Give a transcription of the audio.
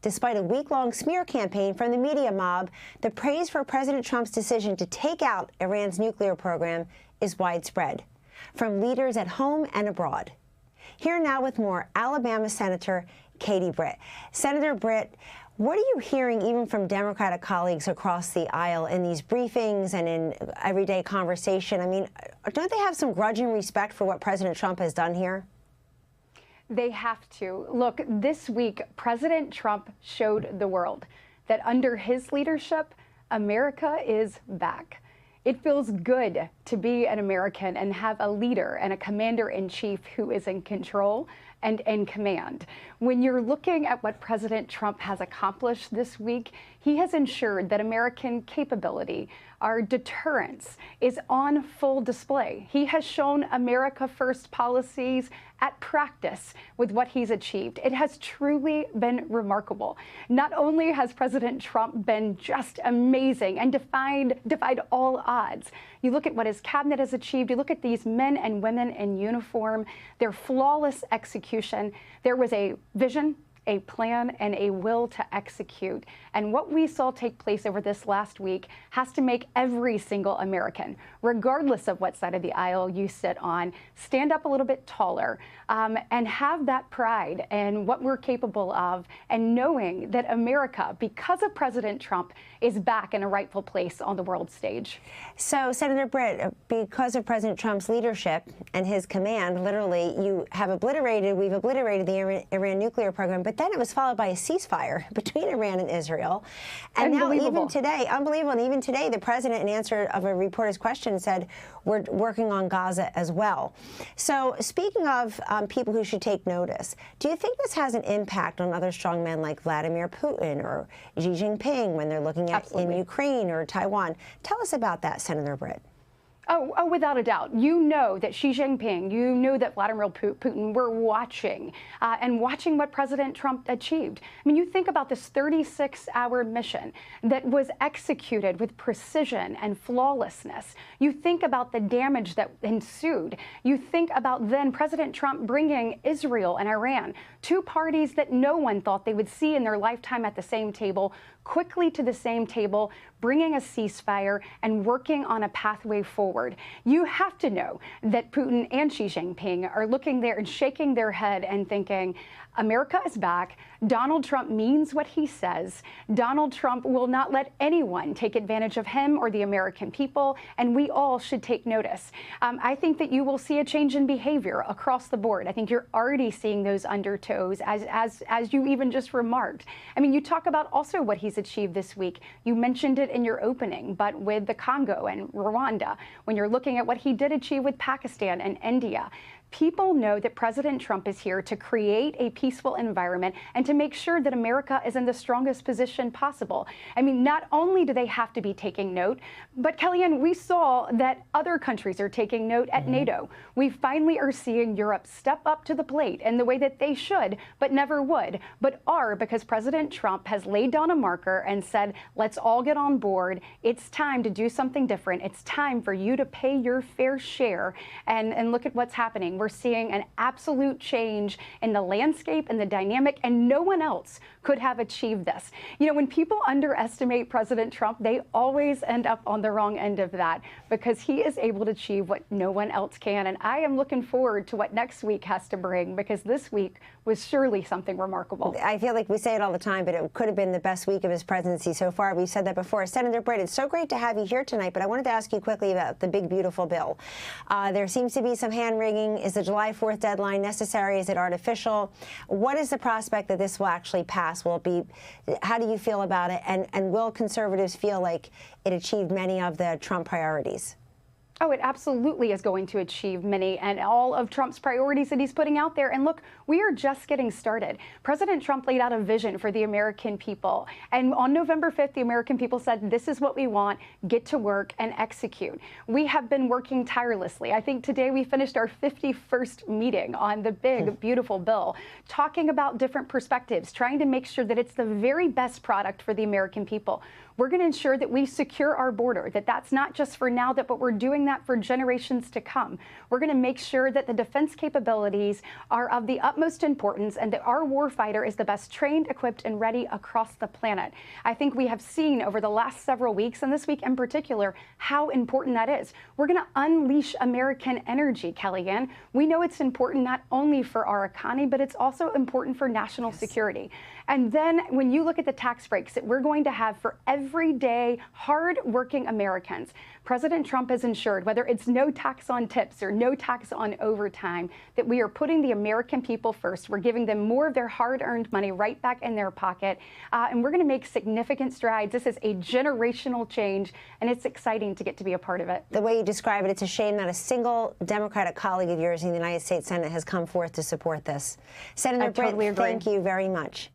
Despite a week-long smear campaign from the media mob, the praise for President Trump's decision to take out Iran's nuclear program is widespread, from leaders at home and abroad. Here now with more, Alabama Senator Katie Britt. Senator Britt, what are you hearing even from Democratic colleagues across the aisle in these briefings and in everyday conversation? I mean, don't they have some grudging respect for what President Trump has done here? They have to. Look, this week, President Trump showed the world that under his leadership, America is back. It feels good to be an American and have a leader and a commander-in-chief who is in control and in command. When you're looking at what President Trump has accomplished this week, he has ensured that American capability, our deterrence, is on full display. He has shown America First policies at practice with what he's achieved. It has truly been remarkable. Not only has President Trump been just amazing and defied all odds, you look at what his cabinet has achieved, you look at these men and women in uniform, their flawless execution. There was a vision, a plan, and a will to execute. And what we saw take place over this last week has to make every single American, regardless of what side of the aisle you sit on, stand up a little bit taller and have that pride in what we're capable of, and knowing that America, because of President Trump, is back in a rightful place on the world stage. So, Senator Britt, because of President Trump's leadership and his command, literally, we've obliterated the Iran nuclear program, but then it was followed by a ceasefire between Iran and Israel. And now even today, unbelievable, and even today, the president, in answer of a reporter's question, said we're working on Gaza as well. So speaking of people who should take notice, do you think this has an impact on other strong men like Vladimir Putin or Xi Jinping when they're looking at in Ukraine or Taiwan? Tell us about that, Senator Britt. Oh, without a doubt. You know that Xi Jinping, you know that Vladimir Putin were watching and watching what President Trump achieved. I mean, you think about this 36-hour mission that was executed with precision and flawlessness. You think about the damage that ensued. You think about then President Trump bringing Israel and Iran, two parties that no one thought they would see in their lifetime at the same table, quickly to the same table, bringing a ceasefire and working on a pathway forward. You have to know that Putin and Xi Jinping are looking there and shaking their head and thinking, America is back. Donald Trump means what he says. Donald Trump will not let anyone take advantage of him or the American people, and we all should take notice. I think that you will see a change in behavior across the board. I think you're already seeing those undertows, as you even just remarked. I mean, you talk about also what he's achieved this week. You mentioned it in your opening, but with the Congo and Rwanda, when you're looking at what he did achieve with Pakistan and India, people know that President Trump is here to create a peaceful environment and to make sure that America is in the strongest position possible. I mean, not only do they have to be taking note, but Kellyanne, we saw that other countries are taking note at NATO. We finally are seeing Europe step up to the plate in the way that they should, but never would, but are, because President Trump has laid down a marker and said, let's all get on board. It's time to do something different. It's time for you to pay your fair share. And look at what's happening. We're seeing an absolute change in the landscape and the dynamic, and no one else could have achieved this. You know, when people underestimate President Trump, they always end up on the wrong end of that, because he is able to achieve what no one else can. And I am looking forward to what next week has to bring, because this week was surely something remarkable. I feel like we say it all the time, but it could have been the best week of his presidency so far. We've said that before. Senator Britt, it's so great to have you here tonight, but I wanted to ask you quickly about the big, beautiful bill. There seems to be some hand-wringing. Is the July 4th deadline necessary? Is it artificial? What is the prospect that this will actually pass? Will it be, how do you feel about it? And will conservatives feel like it achieved many of the Trump priorities? Oh, it absolutely is going to achieve many and all of Trump's priorities that he's putting out there. And look, we are just getting started. President Trump laid out a vision for the American people. And on November 5th, the American people said, this is what we want, get to work and execute. We have been working tirelessly. I think today we finished our 51st meeting on the big, beautiful bill, talking about different perspectives, trying to make sure that it's the very best product for the American people. We're going to ensure that we secure our border, that that's not just for now, but we're doing that for generations to come. We're going to make sure that the defense capabilities are of the utmost importance and that our warfighter is the best trained, equipped, and ready across the planet. I think we have seen over the last several weeks, and this week in particular, how important that is. We're going to unleash American energy, Kellyanne. We know it's important not only for our economy, but it's also important for national security. And then when you look at the tax breaks that we're going to have for everyday, hard-working Americans, President Trump has ensured, whether it's no tax on tips or no tax on overtime, that we are putting the American people first. We're giving them more of their hard-earned money right back in their pocket, and we're going to make significant strides. This is a generational change, and it's exciting to get to be a part of it. The way you describe it, it's a shame not a single Democratic colleague of yours in the United States Senate has come forth to support this. Senator Britt, thank you very much.